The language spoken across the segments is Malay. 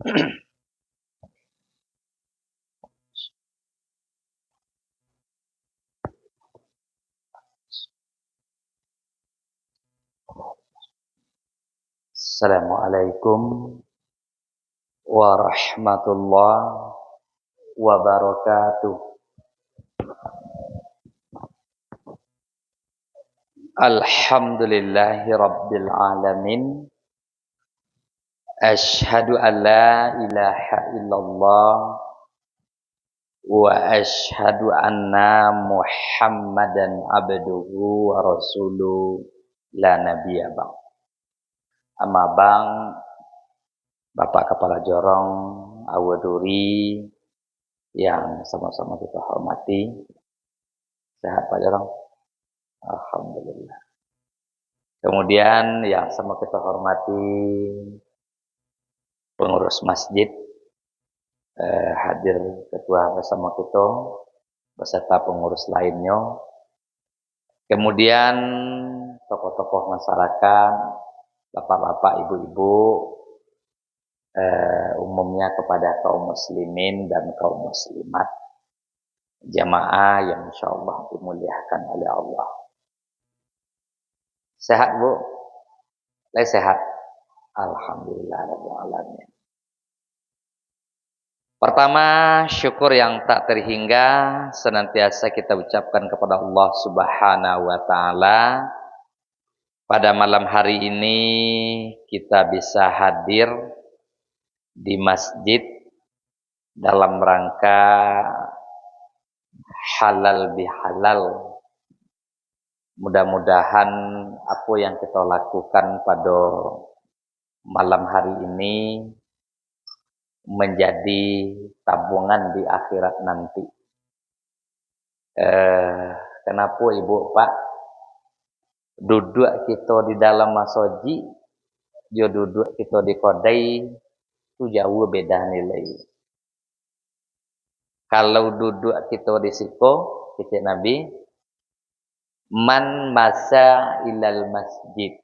Assalamualaikum warahmatullahi wabarakatuh. Alhamdulillahi rabbil alamin. Asyhadu an la ilaha illallah wa asyhadu anna Muhammadan abduhu wa rasuluh la nabiyya ba'd. Amma bang, Bapak Kepala Jorong Awaduri yang sama-sama kita hormati. Sehat Pak Jorong? Alhamdulillah. Kemudian yang sama kita hormati pengurus masjid, hadir ketua bersama kita beserta pengurus lainnya. Kemudian tokoh-tokoh masyarakat, bapak-bapak, ibu-ibu, umumnya kepada kaum muslimin dan kaum muslimat, jamaah yang insyaallah dimuliakan oleh Allah. Sehat Bu? Saya sehat. Alhamdulillah rabbil alamin. Pertama, syukur yang tak terhingga senantiasa kita ucapkan kepada Allah Subhanahu wa taala. Pada malam hari ini kita bisa hadir di masjid dalam rangka halal bihalal. Mudah-mudahan apa yang kita lakukan pada malam hari ini menjadi tabungan di akhirat nanti. Kenapa Ibu Pak? Duduk kita di dalam masoji, dia duduk kita di kodai, itu jauh beda nilai. Kalau duduk kita di situ, kata Nabi, man masa ilal masjid.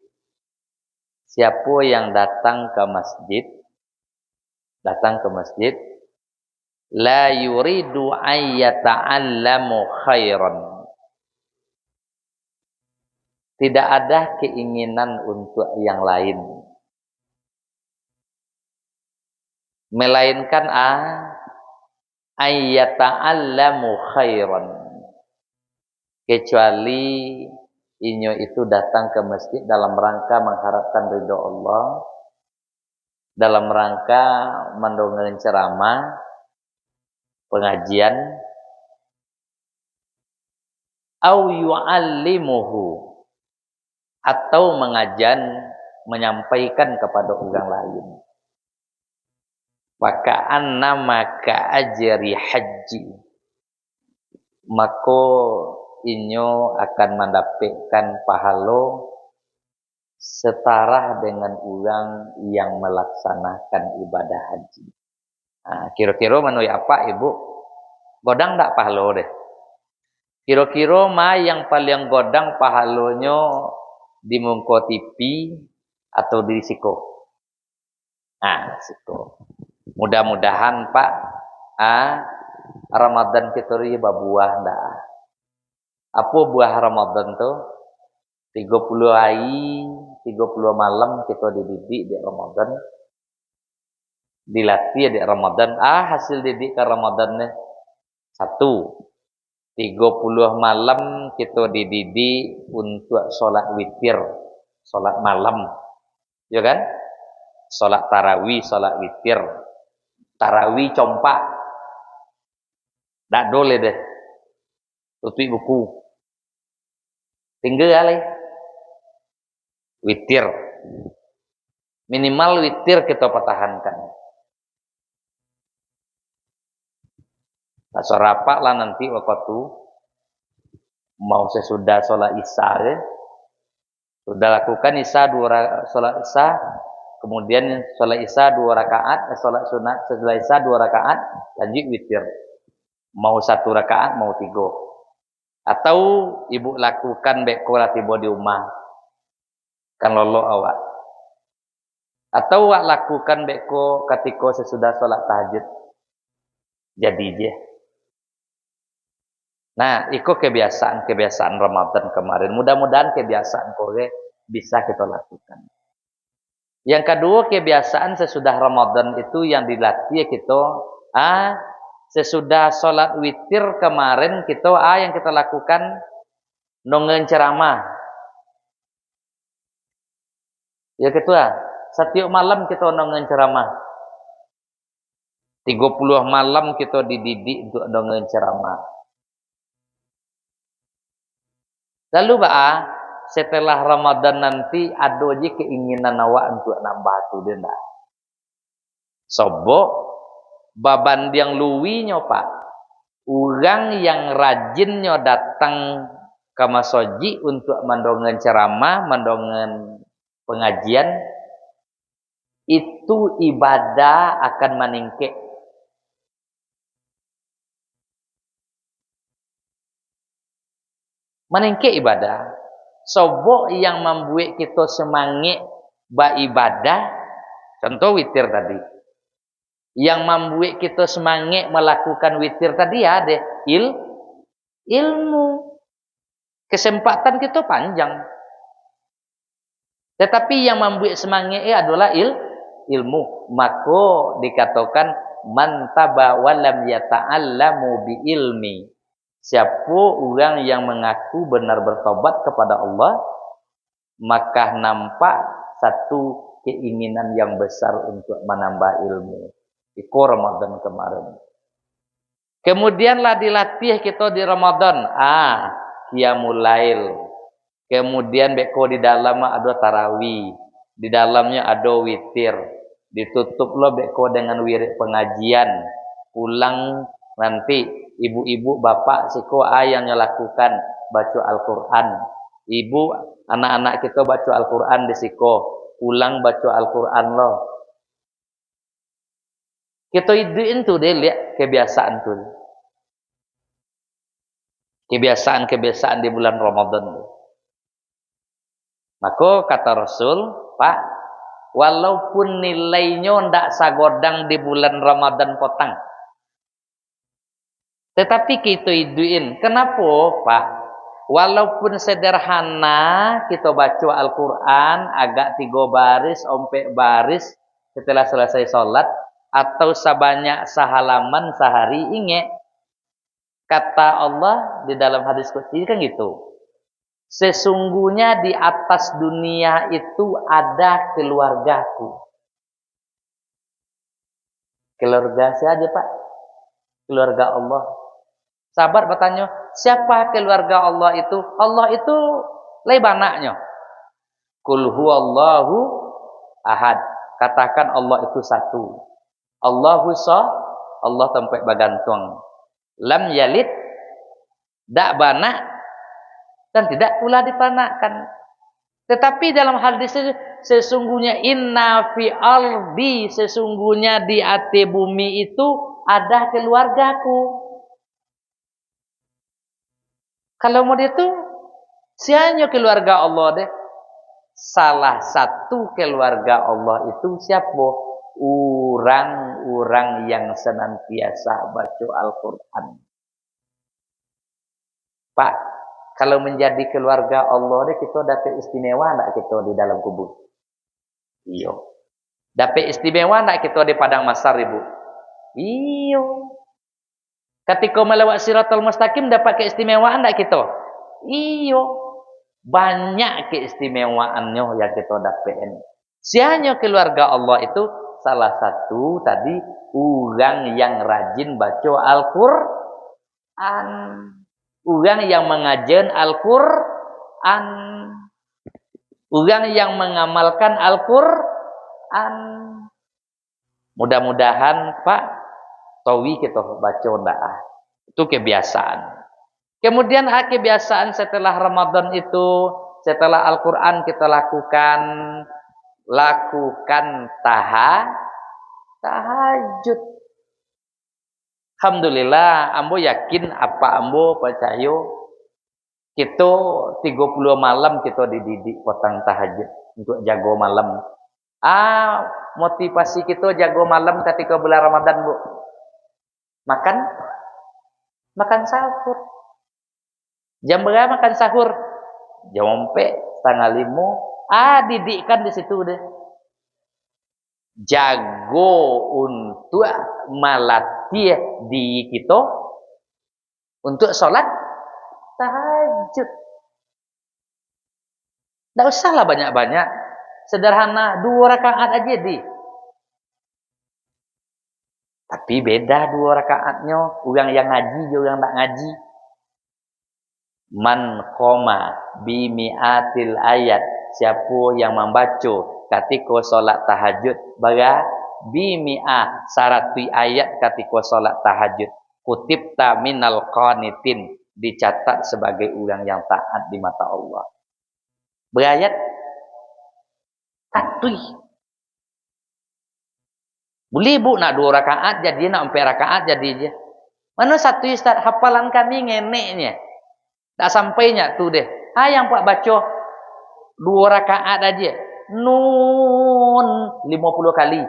Siapa yang datang ke masjid, la yuridu ayyata'allamu khairan. Tidak ada keinginan untuk yang lain, melainkan ayyata'allamu khairan, kecuali inyo itu datang ke masjid dalam rangka mengharapkan ridho Allah, dalam rangka mendengar ceramah, pengajian, au yu'allimuhu, atau menyampaikan kepada orang lain. Maka annama ka'ajri haji, maka inyo akan mendapatkan pahala setara dengan orang yang melaksanakan ibadah haji. Kira-kira menurut apa Ibu? Godang tak pahala deh. Kira-kira yang paling godang pahalanya di muka TV atau di siko? Siko. Mudah-mudahan Pak, Ramadan kita ini berbuah dah. Apa buah Ramadan tuh? 30 hari, 30 malam kita dididik di Ramadan. Dilatih di Ramadan. Hasil didik ke Ramadan nih. 1. 30 malam kita dididik untuk sholat witir, sholat malam, ya kan? Sholat tarawih, sholat witir, tarawih compak, tak boleh deh, tutup buku, tinggal kali, witir, minimal witir kita pertahankan. Nah, sorapak lah nanti waktu mau sesudah sholat isya ya. Sudah lakukan isya sholat isya, kemudian sholat isya 2 rakaat, sholat sunat setelah isya 2 rakaat, lanjut witir. Mau 1 rakaat, mau 3. Atau ibu lakukan beko tiba di rumah, kan lolo awak. Atau wak lakukan beko ketika sesudah sholat tahajud. Jadi je. Nah, itu kebiasaan Ramadan kemarin. Mudah-mudahan kebiasaan kowe bisa kita lakukan. Yang kedua, kebiasaan sesudah Ramadan itu yang dilatih kita, sesudah sholat witir kemarin kita, yang kita lakukan nongen ceramah. Ya kedua, setiap malam kita nongen ceramah. 30 malam kita dididik untuk nongen ceramah. Lalu setelah Ramadan nanti ada aja keinginan awak untuk nambah tu dia ndak. Sobok baban yang luwinya Pak. Orang yang rajinnya datang ke masoji untuk mendongen ceramah, mendongen pengajian, itu ibadah akan meningkat. Meningkat ibadah. Sobok yang membuat kita semangat beribadah, contoh witir tadi. Yang membuat kita semangat melakukan witir tadi ada ilmu. Kesempatan kita panjang. Tetapi yang membuat semangat adalah ilmu. Maka dikatakan man taba wa lam yata'allamu bi ilmi. Siapa orang yang mengaku benar bertobat kepada Allah, maka nampak satu keinginan yang besar untuk menambah ilmu. Itu Ramadan kemarin. Kemudianlah dilatih kita di Ramadan. Qiyamul Lail. Kemudian beko di dalam ada tarawih. Di dalamnya ada witir. Ditutuplah beko dengan wirid pengajian. Pulang nanti ibu-ibu bapak siko yang lakukan baca Al-Quran. Ibu anak-anak kita baca Al-Quran di siko. Pulang baca Al-Quran loh. Kita iduin tuh deh lihat kebiasaan tuh. Kebiasaan-kebiasaan di bulan Ramadan. Maka kata Rasul, Pak, walaupun nilainya ndak sagodang di bulan Ramadan potang. Tetapi kita iduin. Kenapa, Pak? Walaupun sederhana kita baca Al-Quran agak 3 baris, 4 baris setelah selesai sholat, atau sebanyak sehalaman sehari, ingat kata Allah di dalam hadis qudsi kan gitu. Sesungguhnya di atas dunia itu ada keluargaku. Keluarga siapa Pak? Keluarga Allah. Sahabat bertanya, siapa keluarga Allah itu? Allah itu lebanaknya. Qul huwallahu ahad. Katakan Allah itu satu. Allahu Allah tempat bergantung. Lam yalid, dak banak, dan tidak pula dipanakkan. Tetapi dalam hadis itu, sesungguhnya inna fi ardi, sesungguhnya di atas bumi itu ada keluargaku. Kalau mau itu, siapa keluarga Allah deh? Salah satu keluarga Allah itu siapa? Orang-orang yang senantiasa baca Al-Quran. Pak, kalau menjadi keluarga Allah deh, kita dapat istimewa enggak kita di dalam kubur? Iya. Dapat istimewa enggak kita di padang mahsyar, Ibu? Iya. Ketika melewat Siratal Mustaqim dapat keistimewaan enggak kita? Iya. Banyak keistimewaannya yang kita dapat. Sianya keluarga Allah itu salah satu tadi orang yang rajin baca Al-Quran. Orang yang mengajar Al-Quran. Orang yang mengamalkan Al-Quran. Mudah-mudahan Pak tawi kita baca ndak. Itu kebiasaan. Kemudian kebiasaan setelah Ramadan itu, setelah Al-Quran kita lakukan tahajud. Alhamdulillah, ambo yakin apa ambo percaya kita 30 malam kita dididik potang tahajud untuk jago malam. Motivasi kita jago malam ketika bulan Ramadan, Bu. Makan sahur. Jam berapa makan sahur? Jam 4:30. Didikkan di situ deh. Jago untuk melatih di kita untuk sholat tahajud. Tidak usahlah banyak-banyak. Sederhana 2 rakaat aja di. Tapi beda 2 rakaatnya. Orang yang ngaji juga yang tak ngaji. Man qoma bimi'atil ayat. Siapa yang membaca ketika solat tahajud bimi'ah 100 ayat ketika solat tahajud. Kutibta minal qanitin. Dicatat sebagai orang yang taat di mata Allah. Berayat tatui. Boleh Bu nak 2 rakaat jadi, nak 4 rakaat jadi je. Mana satu Ustaz, hafalan kami ngeneknya. Tak sampainya tu deh. Yang Pak baca 2 rakaat aja. Nun 50 kali.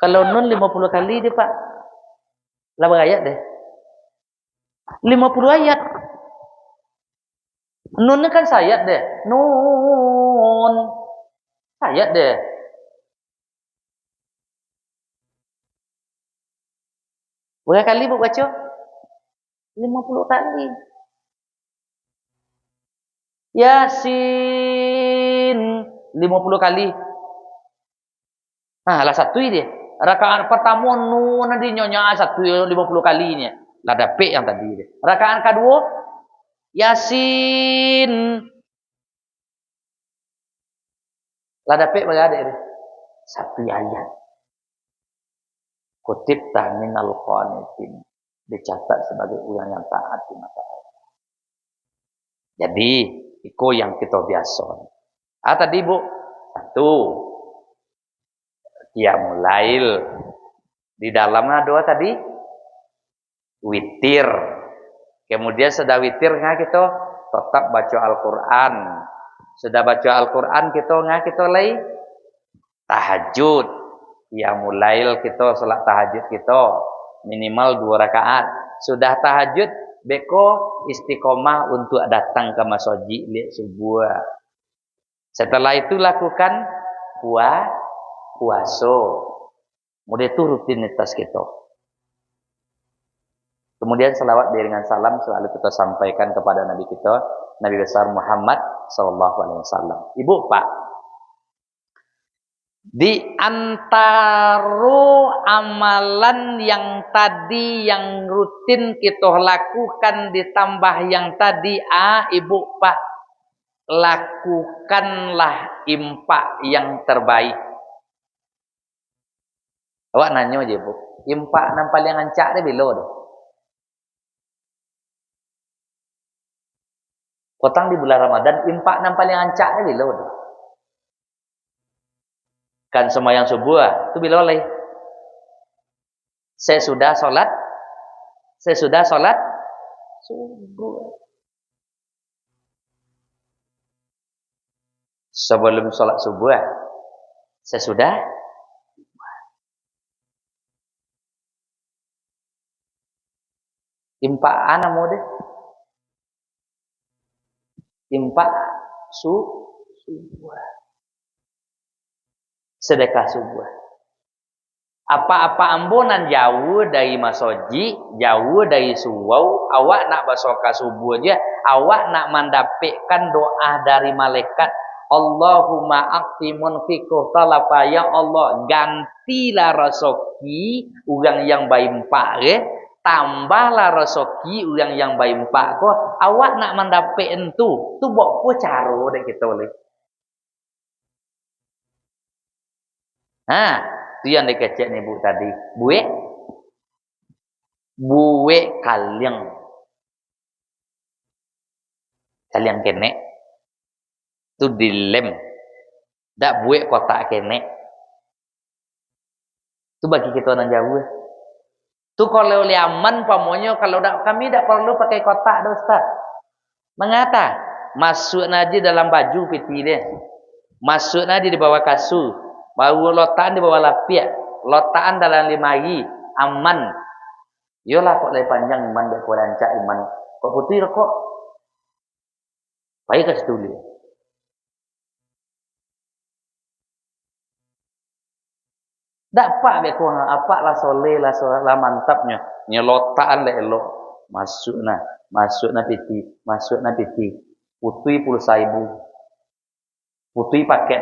Kalau nun 50 kali dia Pak. Lah berayat deh. 50 ayat. Nun kan sayat deh. Nun. Sayat deh. Berapa kali Bu baca? 50 kali. Yasin 50 kali. Lah satu dia. Rakaat pertama nun nanti nyonya 50 kalinya. Lah dapet yang tadi dia. Rakaat kedua Yasin. Lah dapet berapa dia? 1 ayat. Kutibta minal qanitin. Dicatat sebagai orang yang taat di mata Allah. Jadi, itu yang kita biasa. Tadi Bu, 1 qiyamul lail. Di dalamnya 2 tadi witir. Kemudian sudah witirnya kita tetap baca Al-Qur'an. Sudah baca Al-Qur'an kita lagi tahajud. Qiyamul lail kita salat tahajud kita minimal 2 rakaat. Sudah tahajud beko istiqomah untuk datang ke masjid lihat subuh. Setelah itu lakukan puasa. Kemudian itu rutinitas kita. Kemudian selawat dengan salam selalu kita sampaikan kepada Nabi kita, Nabi besar Muhammad SAW. Ibu, Pak, di antara amalan yang tadi yang rutin kita lakukan ditambah yang tadi, Ibu, Pak, lakukanlah infak yang terbaik. Awak nanya aja, Bu, infak yang paling ancak dia bila tu? Kotang di bulan Ramadan, infak yang paling ancak dia bila tu? Kan sembahyang subuh itu bila oleh sesudah sholat subuh. Sebelum sholat subuh, sesudah impak anamu deh, impak subuh. Sedekah subuh. Apa-apa ambunan jauh dari masoji, jauh dari suwau, awak nak basoka subuh aja, awak nak mendapatkan doa dari malaikat. Allahumma aqtimun fikuh talafa, ya Allah, gantilah rezeki orang yang baik tambahlah rezeki orang yang baik awak nak mendapatkan tu buat apa cara dek kita boleh. Itu yang dikecek nih Bu tadi. Buwe kalian kene. Itu dilem. Dak buwe kotak kene. Itu bagi kita orang Jawa. Itu kalau liaman pamonyo kalau kami dak perlu pakai kotak dah Ustaz. Mengata masuk aja dalam baju piti dia. Masuknya di bawah kasur. Baru lotaan di bawah lapiak. Lotaan dalam limari. Aman. Yolah kok lebih panjang iman. Kok rancak iman. Kok putih kok. Baik kasih tulis. Dapat beko apa lah soleh lah mantapnya. Nyelotaan lah elok. Masuknya piti. Putih 10.000. Putih paket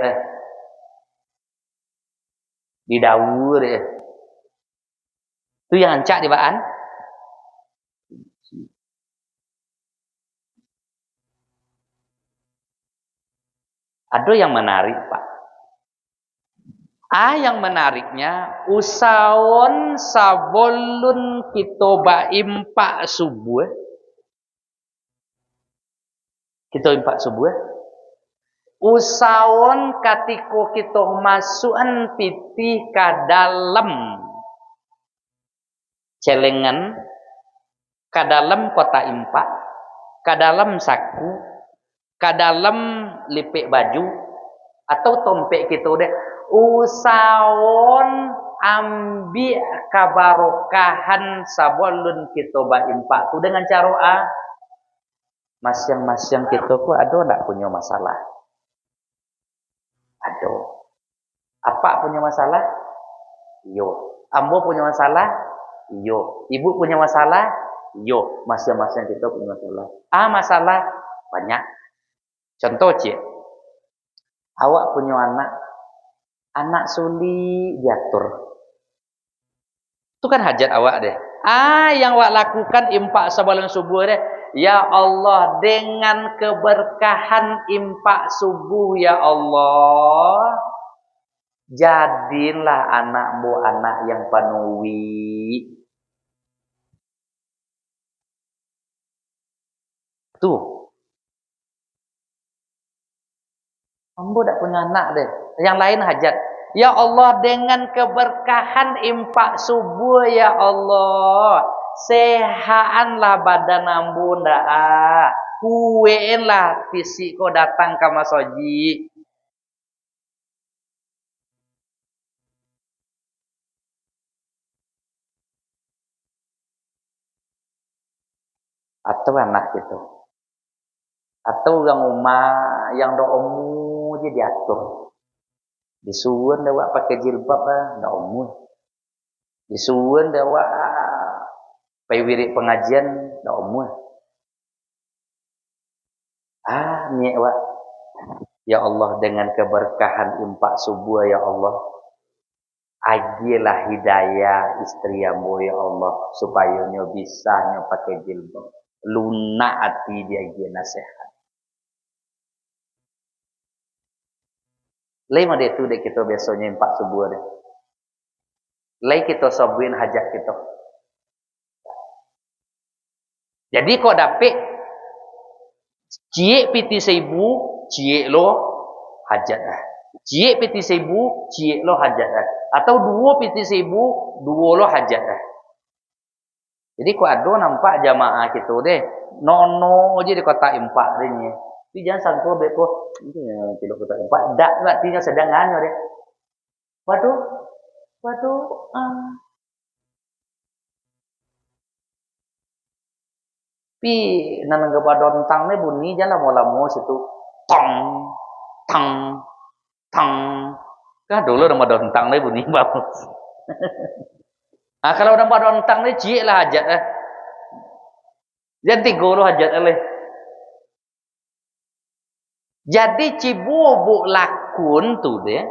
di daur itu yang ancak di baan. Ada yang menarik Pak. Yang menariknya usaon sabolun kita impak subuh. Kita impak subuh. Usaon katiko kita masukan piti ke dalam celengan, ke dalam kota impak, ke dalam saku, ke dalam lipik baju, atau tompek kita deh. Usaon ambil kabarokahan sabolun kita impak tu dengan cara masyang-masyang kita tu ada tak punya masalah? Ada. Apa punya masalah? Yo. Ambo punya masalah? Yo. Ibu punya masalah? Yo. Masing-masing kita punya masalah. Masalah banyak. Contoh cik. Awak punya anak sulit diatur. Itu kan hajat awak deh. Yang awak lakukan impak sebelum subuh deh. Ya Allah, dengan keberkahan impak subuh ya Allah, jadilah anakmu anak yang penuhi. Tuh. Ambo tak punya anak deh. Yang lain hajat. Ya Allah, dengan keberkahan impak subuh ya Allah, sehaanlah badan ambo ndak kuweenlah fisik ko datang ke masoji. Atau anak gitu. Atau orang rumah yang doamu je diatur. Disuruh dah awak pakai jilbab dah umur. Disuruh dah awak pergi wirid pengajian dah umur. Niat awak. Ya Allah, dengan keberkahan impak subuh ya Allah, agilah hidayah istri ambo ya Allah, supaya nyo bisa nyo pakai jilbab. Lunak hati dia agi nasihat. Lain ada tu dek kita biasanya impak subuh deh. Lain kita sobuin hajat kita. Jadi kau dapet ciek piti 1000, ciek lo hajat dah. Ciek piti 1000, ciek lo hajat dah. Atau 2 piti 1000, 2 lo hajat dah. Jadi kau ada nampak jamaah kita deh, nono aja di kota impak deh ni. Tapi jangan sangka beko itu yang tidak kota impak. Dak artinya sedangannya deh. Waduh. Pi nanang kepadontang ni bunyi jangan lama-lama situ. Tang. Kan dulu nama dontang ni bunyi bagus. Kalau nama dontang ni cik lah hajat lah. Jangan 3 lo hajat lah. Jadi cibubuk lakun tu deh.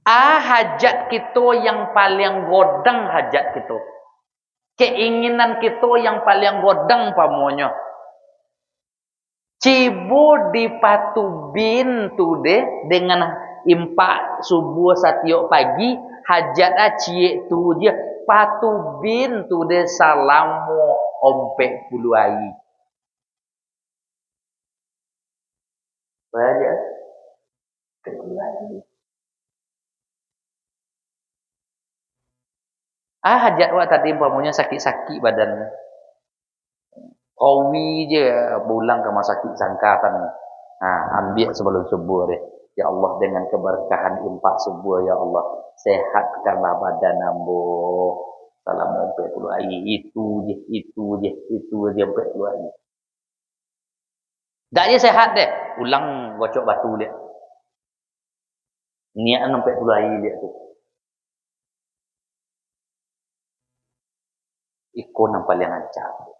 Hajat kita yang paling godang hajat kita. Keinginan kita yang paling godang pamonya. Cibu dipatubin tu deh dengan impak subuh satiok pagi hajat ciek tu dia patubin tu deh salamu ompek puluai. Banyak. Hajat awak tadi pamonya sakit-sakit badannya. Kawi je pulang ke rumah sakit sangkatan. Ambil sebelum subuh deh. Ya Allah, dengan keberkahan impak subuh ya Allah, sehatkanlah badan ambo. Salam sampai puluh hari itu je sampai puluh hari. Dak je sehat deh, ulang gocok batu dia. Niat sampai puluh hari dia tu. Ikon yang paling ancam.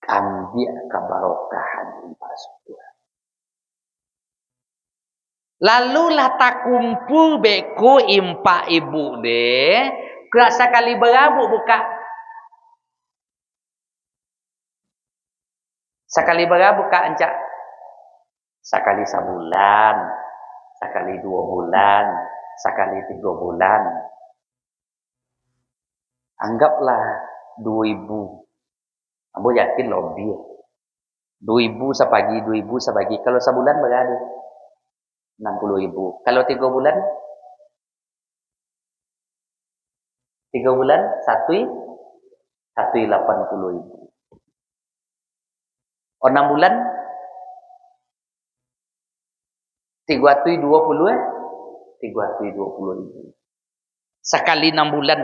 Ambil keberkahan impak subuh. Lalu lah tak kumpul beku impak ibu deh. Kerasa kali berabuk buka. Sekali berabuk buka encak. Sekali sebulan. Sekali 2 bulan. Sekali 3 bulan. Anggaplah 2.000. Ambo yakin lebih. 2.000 sepagi, 2.000 sepagi. Kalau sebulan berapa? 60.000. Kalau 3 bulan? 3 bulan 180.000. Oh 6 bulan 320.000. Sekali 6 bulan.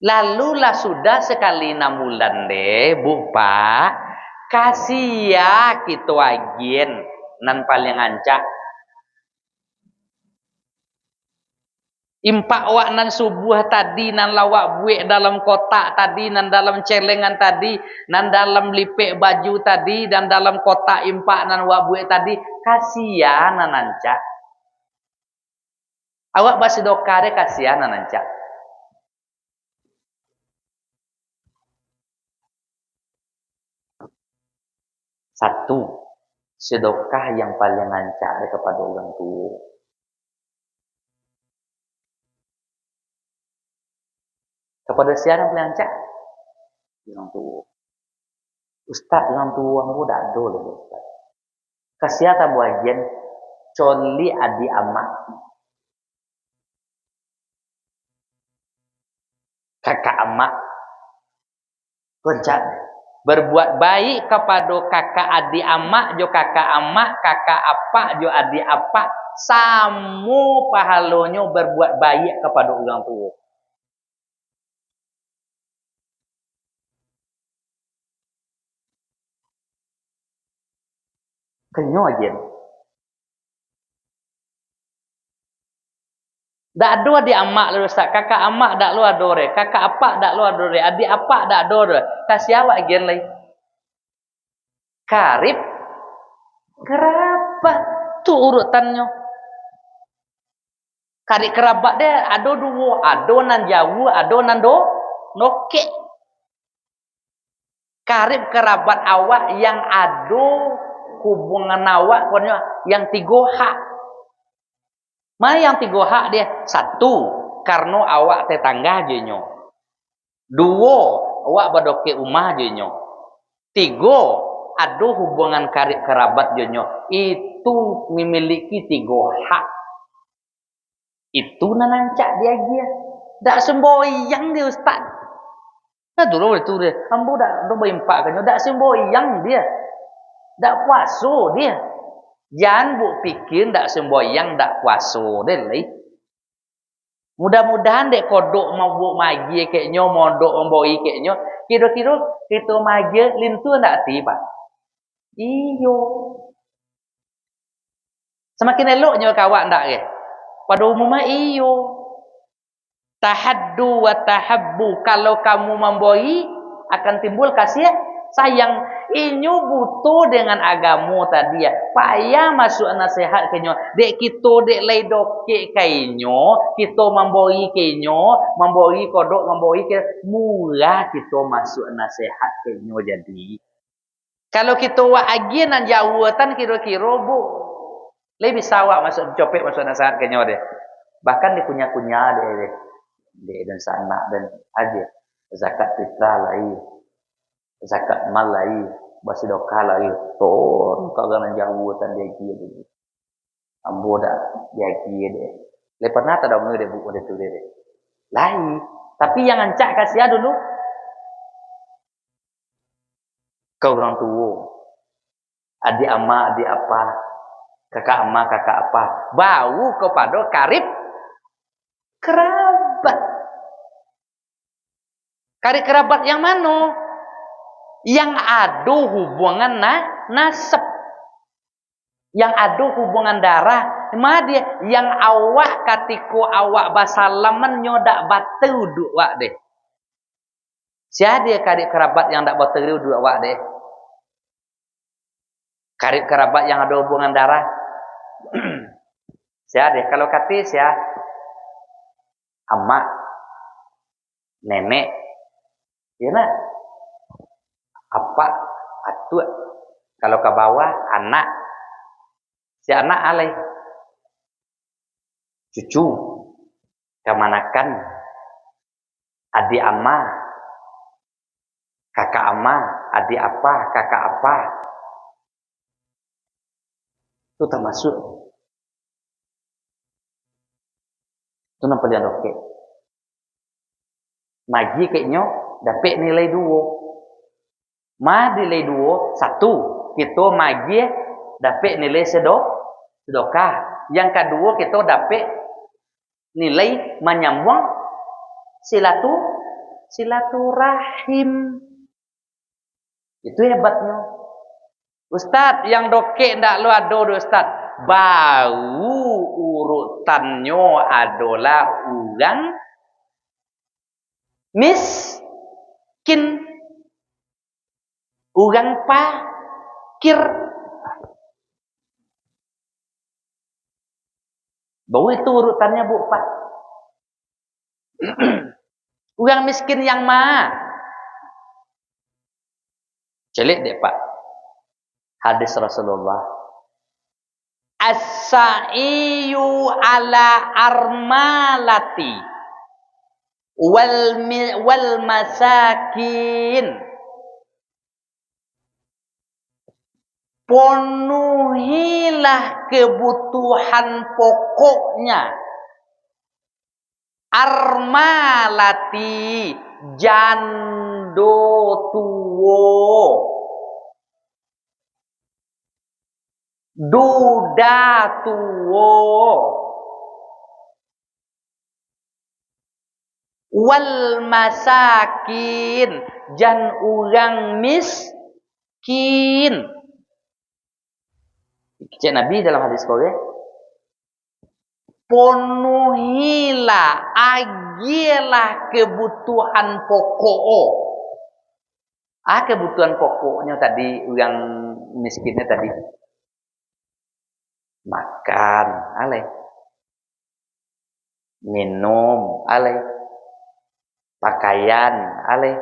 Lalulah sudah sekali 6 bulan deh, Bu Pak. Kasih ya kita agen nan paling ancak. Impak wak nan subuh tadi, nan lawak buik dalam kotak tadi, nan dalam celengan tadi, nan dalam lipek baju tadi, dan dalam kotak impak nan wak buik tadi, kasihan nan ancak. Awak basidokah deh kasihan nan ancak. Satu, sedekah yang paling ancak kepada orang tua. Kepada siapa yang paling ancak? Orang tua. Ustaz, orang tua mu dak ada lho Ustaz. Kasihan tak bagian coli adik amak. Kakak amak. Kerja berbuat baik kepada kakak adik amak jo kakak amak, kakak apak jo adik apak, samu pahalanya berbuat baik kepada orang tua. Kenyo aja. Dak ada adik amak lu Ustaz, kakak amak dak lu ada re, kakak apak dak lu ada re, adik apak dak ada re. Kasih awak gen lai. Karib kerabat tu urutannya. Karib kerabat dia ada dua, ada nan jauh, ada nan nokek. Karib kerabat awak yang ada hubungan awak punya yang 3 hak. Mana yang 3 hak dia? 1, karena awak tetangga je nyo. 2, awak badoke rumah je nyo. 3, ada hubungan karib kerabat je nyo. Itu memiliki 3 hak. Itu nanancak dia dia. Dak semboyang dia Ustaz. Nah dulu itu dia. Ambo dak do berimpak kan. Dak semboyang dia. Dak puasa dia. Jangan bu pikir dak semboyang dak puasa dia lai. Mudah-mudahan dek kodok mau bu magi keknyo mondok mboi keknyo. Kira-kira kita magi lintu ndak tiba. Iyo. Semakin eloknya kawan ndak ke? Pada umumnya iyo. Tahaddu wa tahabbu. Kalau kamu memboi akan timbul kasih sayang. Inyo butuh dengan agamu tadi ya. Payah masuk nasihat kenyo. Dek kita dek lay doke kainyo, kita memboi kenyo, memboi kodok, memboi ke murah kita masuk nasihat kenyo jadi. Kalau kita wa agian nan jawatan kira-kira bu, lebih sawak masuk copek masuk nasihat kenyo deh. Bahkan dikunyah-kunyah deh. Dek dan sanak dan aja zakat fitrah lai zakat mal lai basidokah lai ton kagana jawatan dia gitu ambo dak dia gitu le pernah tak ada deh buku itu deh lai tapi yang ancak kasih dulu ke orang tua, adik ama, adik apa, kakak ama, kakak apa, bau kepada karib kerabat. Karib kerabat yang mana? Yang ada hubungan nasab, yang ada hubungan darah. Ma dia yang awak katiku awak basalaman nyodak batu duk wak deh. Siapa dia karib kerabat yang dak batu duk wak deh? Karib kerabat yang ada hubungan darah. Siapa deh? Kalau kata siapa? Emak, nenek, ya nak? Apa? Atuk. Kalau ke bawah anak. Si anak alai. Cucu. Kemanakan? Adik ama. Kakak ama. Adik apa? Kakak apa? Itu termasuk. Itu nampak dia dokter. Magi kayaknya dapat nilai 2. Ma nilai 2, 1 kita magi dapat nilai sedekah. Yang kedua kita dapat nilai menyambung silaturahim. Itu hebatnya. Ustaz, yang dokek ndak lo ada Ustaz. Bau urutannya adalah orang miskin. Orang fakir. Bau itu urutannya Bu Pak. Orang miskin yang mana? Celik deh Pak. Hadis Rasulullah. As-sa'iyu ala armalati wal masakin. Penuhilah kebutuhan pokoknya. Armalati, jando tuwo, duda tuwo, wal masakin, jan urang miskin. Cik Nabi dalam hadis kau ya, penuhilah, agilah kebutuhan pokok. Kebutuhan pokoknya tadi yang miskinnya tadi makan, alai, minum, alai, pakaian, alai,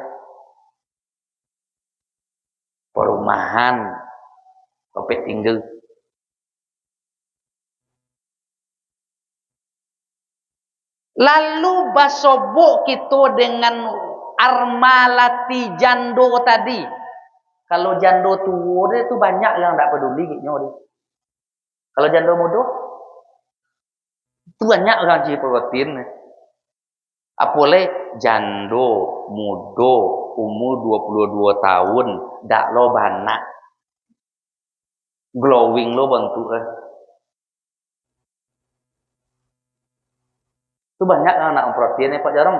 perumahan, tempat tinggal. Lalu basobok kita dengan armalati jando tadi. Kalau jando tua itu banyak yang tidak peduli gitu. Kalau jando muda itu banyak orang cipotin. Apalagi jando muda umur 22 tahun dak lo banak. Glowing lo bentuk itu banyak anak protein Pak Jarong.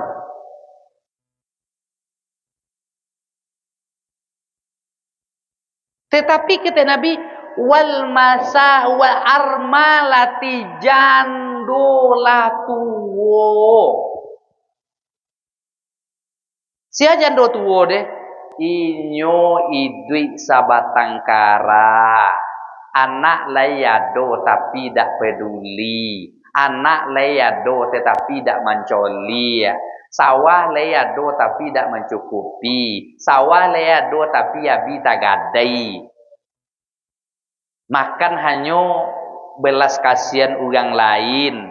Tetapi kata Nabi wal masa wal armalati jandolatuwo. Sia jando tuwo deh. Inyo idui sabatang kara. Anak layado tapi tidak peduli. Anak layado tetapi tidak mencoli. Sawah layado tapi tidak mencukupi. Sawah layado tapi abi tak gadai. Makan hanya belas kasihan orang lain.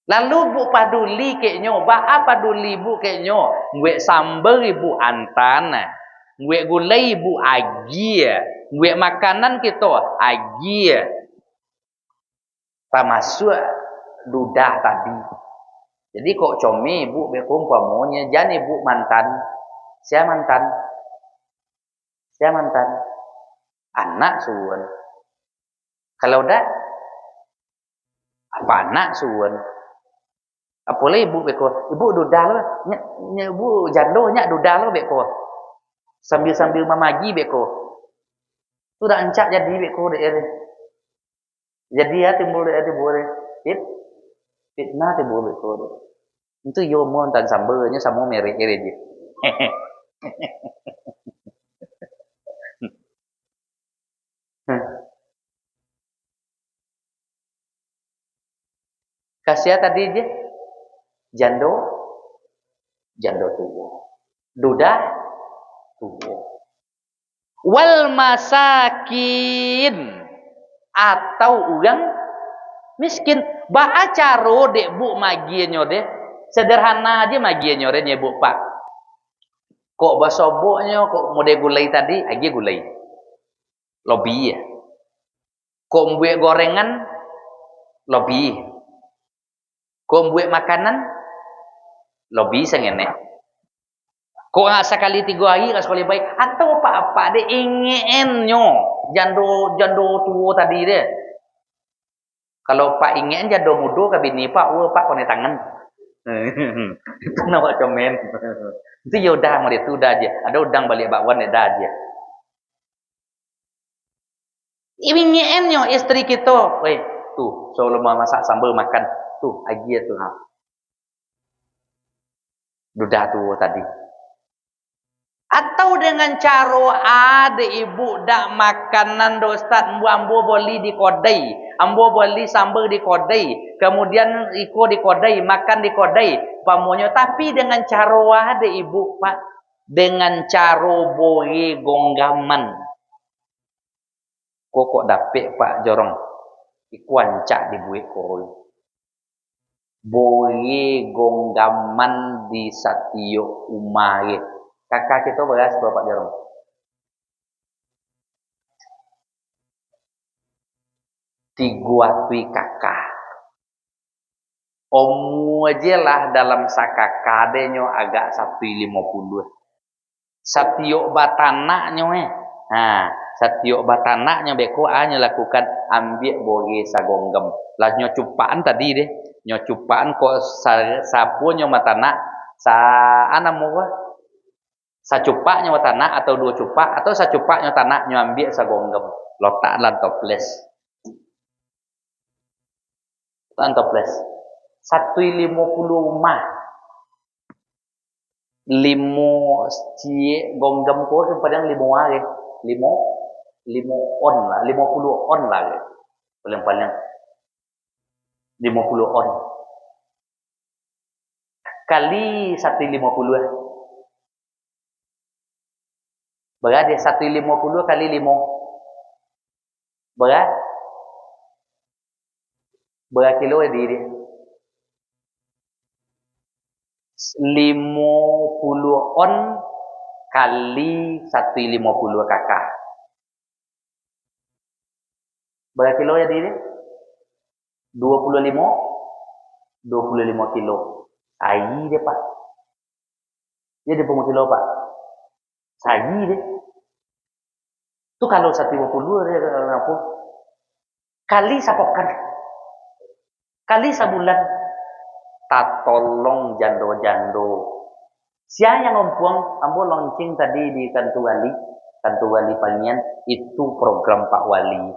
Lalu bu paduli keknya, apa paduli bu keknya? Ngwe sambal ibu antana, ngwe gulai ibu agi, ngwe makanan kita agi. Termasuk duda tadi. Jadi kok comi ibu bekum pamonya, jangan ibu mantan. Saya mantan. Siapa mantan? Anak suwen. Kalau dah apa anak suwen? Apole ibu beko. Ibu duda lo, ibu jando nya duda lo beko. Sambil-sambil memagi beko. Tu dah encak jadi beko deh. Jadi ya timbul deh boleh. Fitnah timbul beko. Itu yo mon tan sambalnya sama mere-ere je. Kasih tadi je jando tua. Duda tua. Wal masakin atau orang miskin. Ba acaro dek bu magianyo deh. Sederhana aja magianyo deh nyebut pak. Kok basoboknya kok mode gulai tadi, agi gulai. Lobi ya. Kok mbuek gorengan lobi. Kok mbuek makanan lobi sengene. Kok nggak sekali 3 hari nggak sekali baik atau apa-apa deh ingenyo jando tua tadi deh. Kalau pak ingin jando mudo ke bini pak, pak kone tangan. Itu nama komen. Itu yaudah mau itu udah aja. Ada udang balik bakwan udah aja. Ingenyo istri kita, weh tuh selalu masak sambal makan tuh aja tuh ha. Duda tuh tadi. Atau dengan cara ada ibu dak makanan do ustaz ambo beli di kodai, ambo beli sambal di kodai, kemudian iko di kodai, makan di kodai, pamonyo tapi dengan cara ada ibu pak, dengan cara boye gonggaman. Kok dapet pak jorong, iku ancak di buik koi. Boye gonggaman di satio umare. Kakak kita beras Bapak Jarong. Tiguatui kakak. Omu aja lah dalam sakakadenyo agak 150. Satio batanaknyo Nah, satio batanaknya beko hanya lakukan ambil boge sagonggem. Lah nyo cupaan tadi deh. Nyo cupaan kok sapunyo matanak sa anamu sacupaknya tanah atau 2 cupak atau sacupaknya tanah nyambil sagonggem lotak lan toples lan toples 150 mah 5 cie gonggem ko padang 5 are 5 on lah 50 on lah paling 50 on kali 150 berat dia 150 kali 5 berat kilo dia 50 on kali 150 kakak berat kilo ya dia 25 kilo ai dia pak dia 20 kilo pak sagi deh. Tu kalau 150 dia apa? Kali sapokan. Kali sabulan. Tak tolong jando-jando. Siapa yang ngomong ambo launching tadi di Kantu Wali Pangian itu program Pak Wali.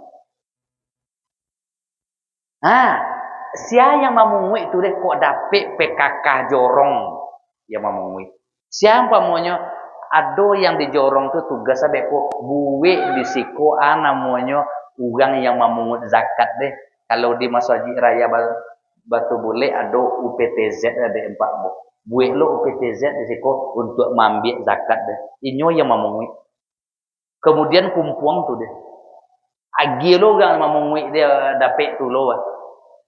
Siapa yang mamungui itu deh kok dapet PKK jorong yang mamungui. Siapa maunya ada yang dijorong tuh tugas beko buwe disiko namanya uang yang memungut zakat deh. Kalau di Masjid Raya Batu Bule ada UPTZ ada 4 buwe lo UPTZ disiko untuk mengambil zakat deh. Inyo yang memungut. Kemudian kumpuang tuh deh. Agi lo yang memungut dia dapet tuh lo.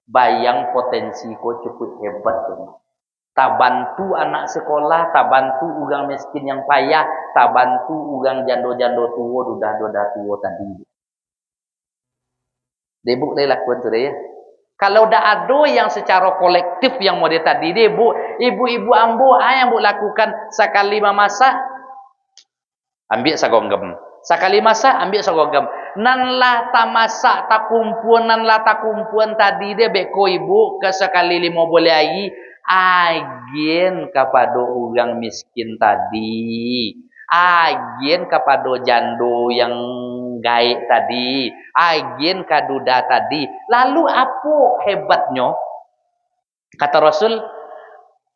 Bayang potensi ko cukup hebat tuh. Tak bantu anak sekolah, tak bantu orang miskin yang payah, tak bantu orang jando-jando tua, duda-duda tua tadi. Debuk dia lakukan tu dia. Kalau dah ada yang secara kolektif yang model tadi, ibu-ibu ambo yang bu lakukan sekali memasak, ambil sagonggam. Sakali masak ambil sagonggam. Nan lah ta masak ta kumpuan, nan lah ta kumpuan tadi dia beko ibu ke sekali 5 boleh ai agen kepada orang miskin tadi. Agen kepada jando yang gaib tadi. Agen kaduda tadi. Lalu apa hebatnya? Kata Rasul,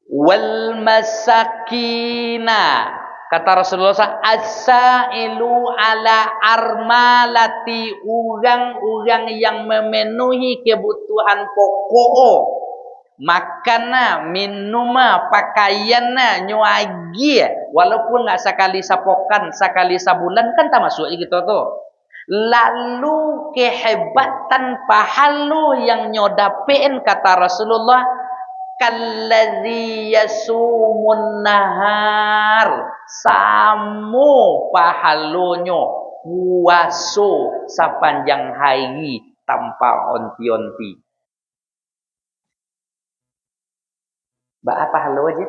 wal masakina. Kata Rasulullah as-sailu ala armalati, orang-orang yang memenuhi kebutuhan pokok, makanan, minumah, pakaianna, nyuagi, walaupun enggak sekali sapokan, sekali sabulan kan tak masuk gitu tuh. Lalu kehebatan pahala yang nyodapein kata Rasulullah, kalladzi yasumun nahar, samu pahalonyo puaso sepanjang hari tanpa onti-onti. Ba pahalo aja.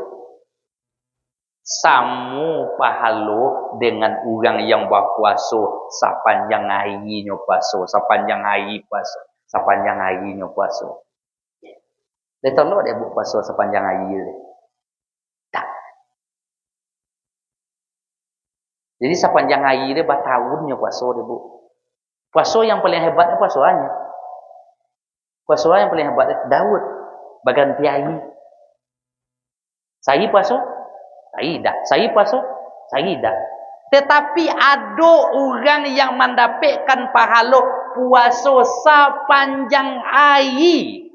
Samu pahalo dengan orang yang berpuasa sepanjang harinya puasa, sepanjang hari puasa, sepanjang harinya puasa. Dia tolong dia buat puasa sepanjang hari dia. Tak. Jadi sepanjang hari dia bertahunnya puasa dia bu. Puasa yang paling hebatnya puasanya. Puasa yang paling hebatnya Daud berganti hari. Saya puasa, saya dah. Saya puasa, saya dah. Tetapi ada orang yang mendapatkan pahala puasa sepanjang hari.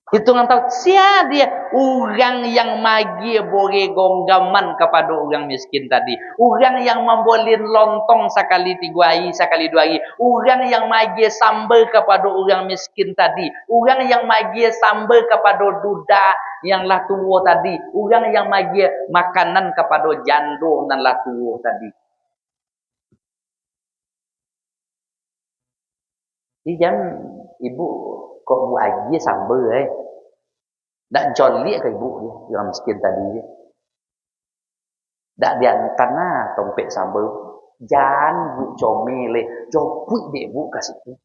Hitungan tahu siapa dia? Orang yang magi boleh gonggaman kepada orang miskin tadi. Orang yang memboleh lontong sekali 3 hari, sekali 2 hari. Orang yang magi sambal kepada orang miskin tadi. Orang yang magi sambal kepada duda yang lah tua tadi. Orang yang magi makanan kepada jando yang lah tua tadi. Jadi ibu kok buat aja sambal tak jolik ke ibu dia, orang miskin tadi dia. Tak diantar nah tompek sambal. Jangan bu comel le, joput dia bu kasih tu.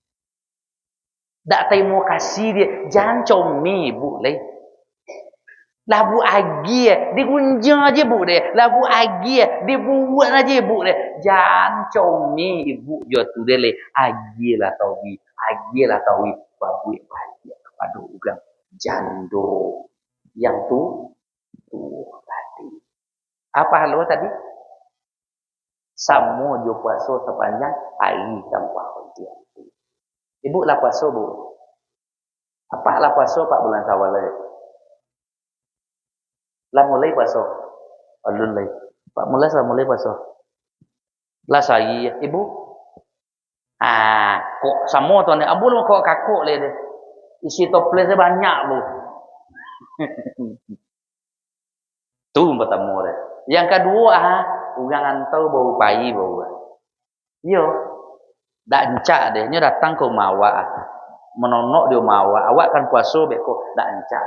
Tak terima kasih dia, jangan comel bu le. Labu agi digunjang aja bu dia. Labu agi dibuat aja bu dia. Jangan comel ibu jo tu dia le. Agi lah tawi, babu bahagia kepada orang jando yang tu tadi. Apa hal tadi? Samo jo puasa sepanjang hari tanpa henti. Ibu lah puasa bu. Apa lah puasa 4 bulan Syawal le? Lah mulai puasa. Alulai. Pak mulai lah mulai puasa. Lah saya ibu. Kok samo tu ni abul kok kakuk le dia. Isi toples banyak bu. Tu pertama dia. Yang kedua orang antau bau pai bau. Yo. Dak encak dia, nya datang ke mawa. Menonok dia mawa. Awak kan puasa beko dak encak.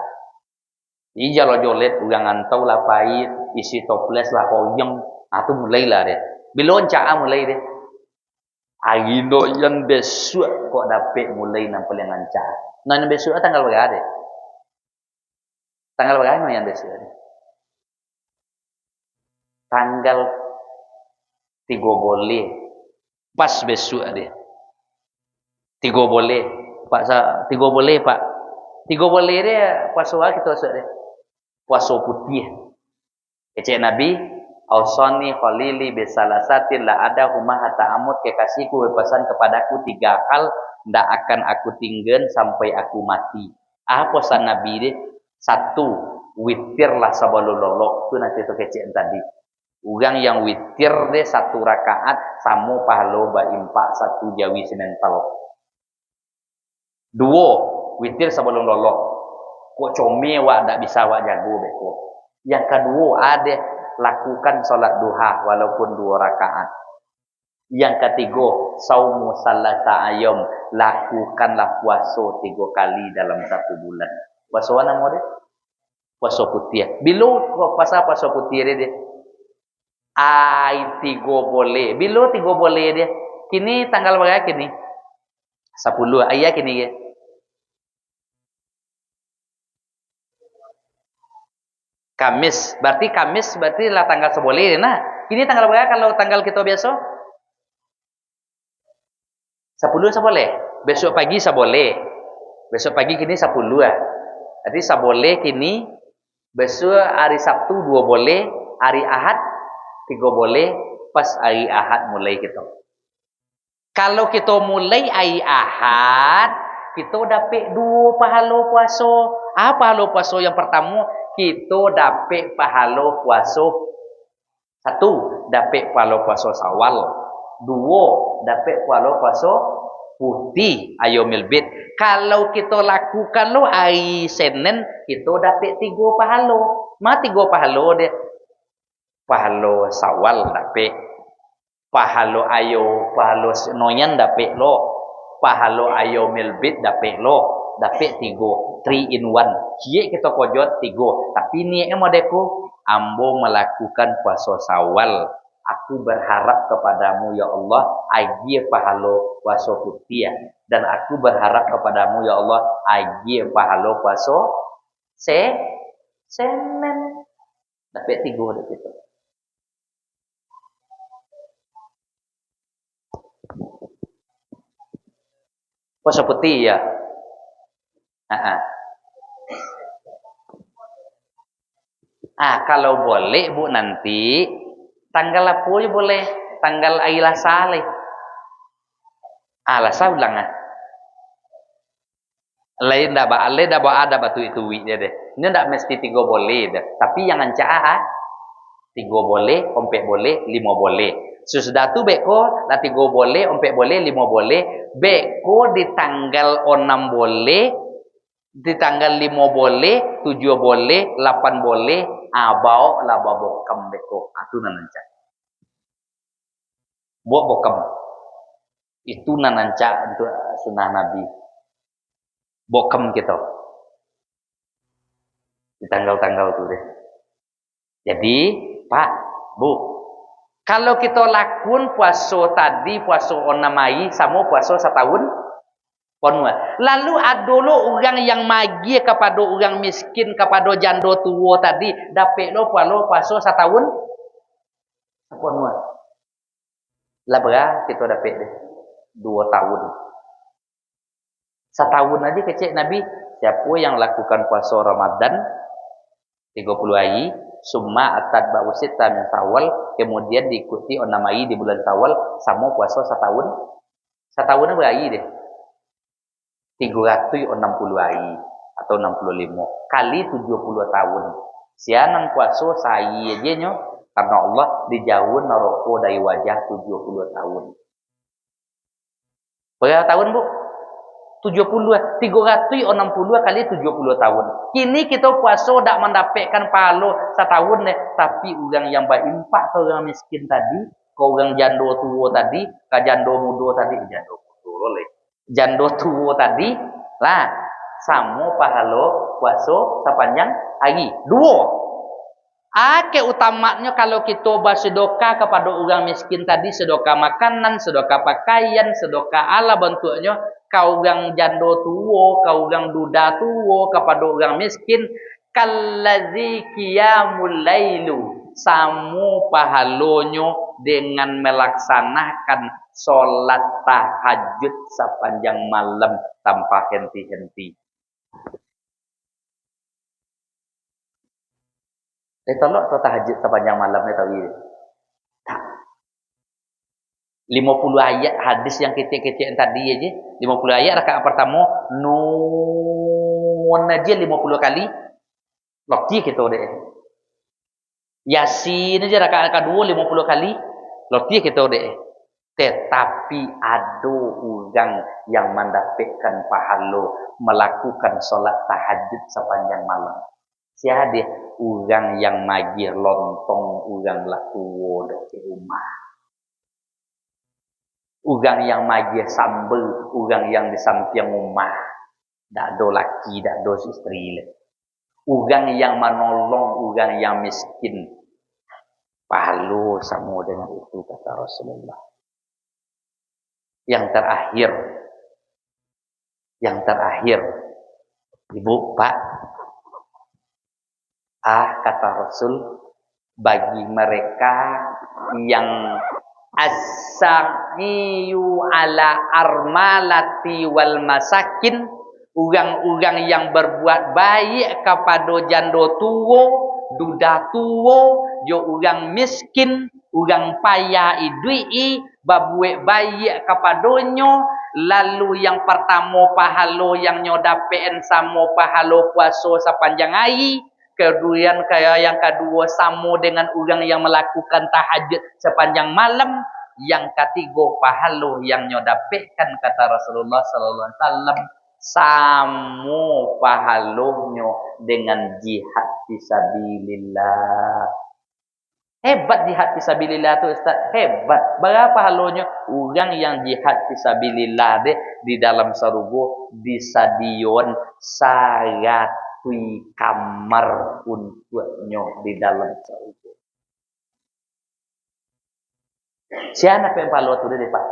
Jadi kalau jolet orang antau lah pai, isi toples lah koyong, tu mulailah dia. Bila encak mulai dia. Hari no yang besok kok dapat mulai nampak yang encak. Nah yang besok tanggal berapa? Tanggal berapa yang besok? Tanggal 3 boleh. Pas besok dia. 3 boleh. Pak 3 boleh Pak. 3 boleh dia puasa kita masuk dia. Puasa putih. Kecik Nabi, Ausani khalili bisalasatin la ada humah hatta amut kekasihku berpesan kepadaku 3 hal ndak akan aku tinggal sampai aku mati. Apa pesan Nabi dia? 1, witirlah sebelum lolok. Itu nanti tu kecik tadi. Orang yang witir dia 1 rakaat sama pahala berimpak 1 jawi semental. 2, witir sebelum lolok. Kok comel wak tak bisa wak jago beko. Yang kedua ada lakukan solat duha walaupun 2 rakaat. Yang ketiga saumu salasa ayam, lakukanlah puasa 3 kali dalam 1 bulan. Puasa mana mau dia? Puasa putih. Bila puasa putih dia? Ai tigo boleh. Bila tigo boleh dia? Kini tanggal berapa kini? 10 ayat kini ya. Kamis. Berarti lah tanggal seboleh nah. Kini tanggal berapa kalau tanggal kita biasa? 10 seboleh. Besok pagi seboleh. Besok pagi kini 10 ah. Jadi seboleh kini besok hari Sabtu 2 boleh, hari Ahad 3 boleh, pas hari Ahad mulai kita. Kalau kita mulai hari Ahad, kita dapat 2 pahala puasa. Pahala puasa yang pertama, kita dapat pahala puasa 1, dapat pahala puasa Syawal. 2, dapat pahala puasa putih Ayyamul Bid. Kalau kita lakukan lo hari Senin, kita dapat 3 pahala. 3 pahala dia. Pahala Syawal dapat, pahala noyan dapat lo, pahala Ayyamul Bid dapat lo, dapat 3 in 1. Cie kita kojot 3. Tapi niatnya modeku ambo melakukan puasa Syawal. Aku berharap kepadamu ya Allah agi pahala puasa putih dan aku berharap kepadamu ya Allah agi pahala puasa Senin. Dapat 3 dapat itu. Puasa putih ya. Kalau boleh Bu nanti tanggal apa aja boleh, tanggal Ailasa leh. Lasa ulang lain dah ada batu itu dia deh. Ini ndak mesti 3 boleh deh. Tapi yang ancaa 3 boleh, 4 boleh, 5 boleh. Sesudah tu beko lah 3 boleh, 4 boleh, 5 boleh. Beko di tanggal 6 boleh, di tanggal 5 boleh, 7 boleh, 8 boleh, abau lah babokam beko. Itu nananca. Buat bokam. Itu nananca untuk sunnah Nabi. Bokam kita. Di tanggal-tanggal tu deh. Jadi, Pak, Bu, kalau kita lakun puasa tadi, puasa onamai, sama puasa setahun, ponwa. Lalu ada lo orang yang magi kepada orang miskin, kepada janda tua tadi, dapat lo puasa setahun, ponwa. Lah berapa kita dapat deh? 2 tahun. Setahun aja kecil Nabi, siapa yang lakukan puasa Ramadan 30 hari, summa atadba'u sita min Syawal, kemudian diikuti 6 hari di bulan Syawal, sama puasa setahun. Setahun berapa hari deh? 360 hari atau 65 kali 70 tahun. Sianan puasa sehari aja nyo, karena Allah dijauhin neraka dari wajah 70 tahun. Berapa tahun Bu? 70, 360 kali 70 tahun. Kini kita puasa tak mendapatkan pahala setahun deh, tapi orang yang berimpak ke orang miskin tadi, ke orang janda tua tadi, ke janda muda tadi, janda tua tadi lah sama pahala puasa sepanjang hari. 2. Keutamanya kalau kita bersedekah kepada orang miskin tadi, sedekah makanan, sedekah pakaian, sedekah ala bentuknya, kau orang janda tua, kau orang duda tua kepada orang miskin, kallazi qiyamul lailu, samu pahalonyo dengan melaksanakan solat tahajud sepanjang malam tanpa henti-henti. Tolong tahajud sepanjang malam ni tahu dia. 50 ayat hadis yang kecil-kecil tadi aja, 50 ayat rakaat pertama nun aja 50 kali. Lokti kita deh. Yasin aja rakaat kedua 50 kali. Lokti kita deh. Tetapi ada orang yang mendapatkan pahala melakukan solat tahajud sepanjang malam. Siapa dia? Orang yang magir lontong, orang laku di rumah. Orang yang magir sambal, orang yang di samping rumah. Tak ada laki, tak ada isteri. Orang yang menolong, orang yang miskin. Pahala sama dengan itu kata Rasulullah. Yang terakhir, Ibu, Pak, kata Rasul, bagi mereka yang as-sa'iyu ala armalati wal masakin, orang-orang yang berbuat baik kepada janda tua, duda tua, jo orang miskin, orang payah idui, berbuat baik kepadanya. Lalu yang pertama pahala yang nyo dapetin sama pahala puasa sepanjang hari. Kemudian yang kedua sama dengan orang yang melakukan tahajud sepanjang malam. Yang ketiga pahala yang nyo dapatkan kata Rasulullah sallallahu alaihi wasallam sama pahalanya dengan jihad fisabilillah. Hebat jihad fisabilillah tu Ustaz, hebat. Berapa pahalanya orang yang jihad fisabilillah di dalam surga disediakan 100 kamar untuknya di dalam surga. Siapa yang pahala tu dia, Pak?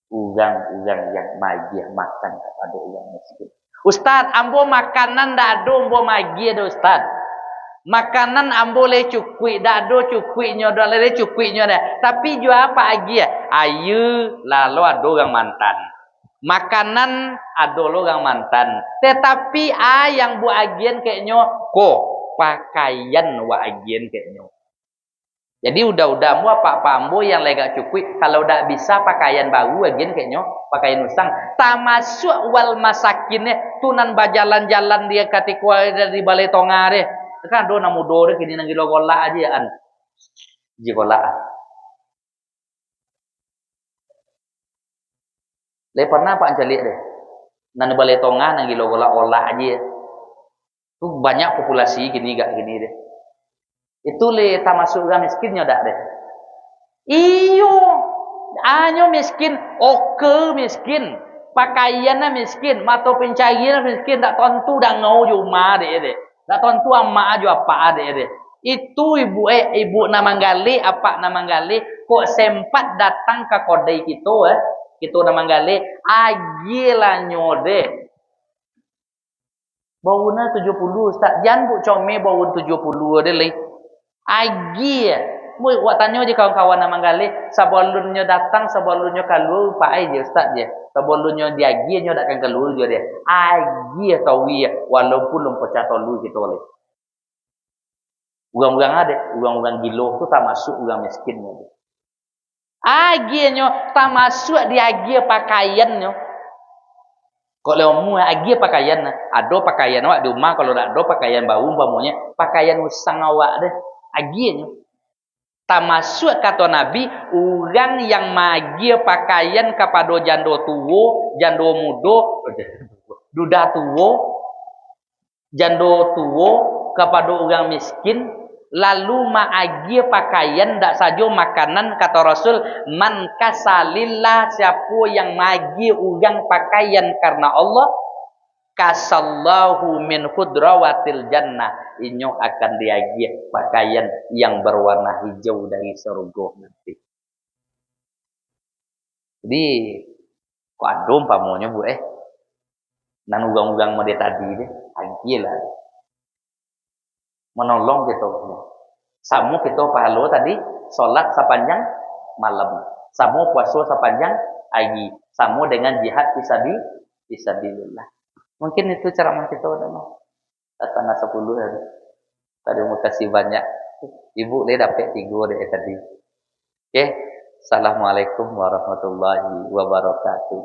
Orang-orang yang magih makan kepada orang miskin. Ustaz, ambo makanan dak ada, ambo magih dah Ustaz. Makanan ambo le cukui, dak ada cukuinya, dak le cukuinya dah. Tapi jual apa lagi ya? Ayu lalu ada orang mantan. Makanan ada orang mantan. Tetapi yang bu agian kayaknya pakaian wa agian kayaknya. Jadi udah mu apa ambo yang lega cukui, kalau dak bisa pakaian baru agian kayaknya, pakaian usang. Tamasuk wal masakinnya tunan bajalan-jalan dia katika dari balai tonga deh. Kan do na mudo kini nang gilo gola aja an. Ji gola. Le pernah Pak Jalik deh. Nang balai tonga nang gilo gola aja. Tu banyak populasi gini gak gini deh. Itu le tamasuk orang miskinnya dak deh. Iyo. Anyo miskin, oke miskin. Pakaiannya miskin, mata pencariannya miskin, tak tentu dak ngau rumah deh. Tak tentu amma aja apa ada dia. Itu ibu nama gali apa nama gali kok sempat datang ke kodai kita kita nama gali agila nyode. Baunya 70 Ustaz. Jangan bu come bau 70 deh. Agi mu watannya je kawan-kawan nama gali sebelumnya datang sebelumnya kalau Pak aja Ustaz je. Sebelumnya dia agi nya dak kan keluar dia. Agi atau wi walaupun lempecah tolu gitu oleh. Orang-orang ada, orang-orang gilo tu tak masuk orang miskin ni. Agi nyo tak masuk di agi pakaian nyo. Kalau mu agi pakaian, ada pakaian awak di rumah kalau tak ada pakaian baru umpamanya pakaian usang awak deh. Agi nyo. Tak masuk kata Nabi orang yang magi pakaian kepada janda tua, janda muda, duda tua, janda tua kepada orang miskin, lalu maagi pakaian tak saja makanan kata Rasul man kasalillah siapa yang magi orang pakaian karena Allah kasallahu min khudrawatil jannah inyo akan diagi pakaian yang berwarna hijau dari surga nanti. Jadi kok ada umpamanya bu nan ugang-ugang mode tadi deh agilah menolong kita. Samu kita pahala tadi salat sepanjang malam. Samu puasa sepanjang pagi. Samu dengan jihad fisabilillah. Mungkin itu ceramah kita udah setengah 10 hari. Terima kasih banyak. Ibu dia dapat 3 deh tadi. Oke. Assalamualaikum warahmatullahi wabarakatuh.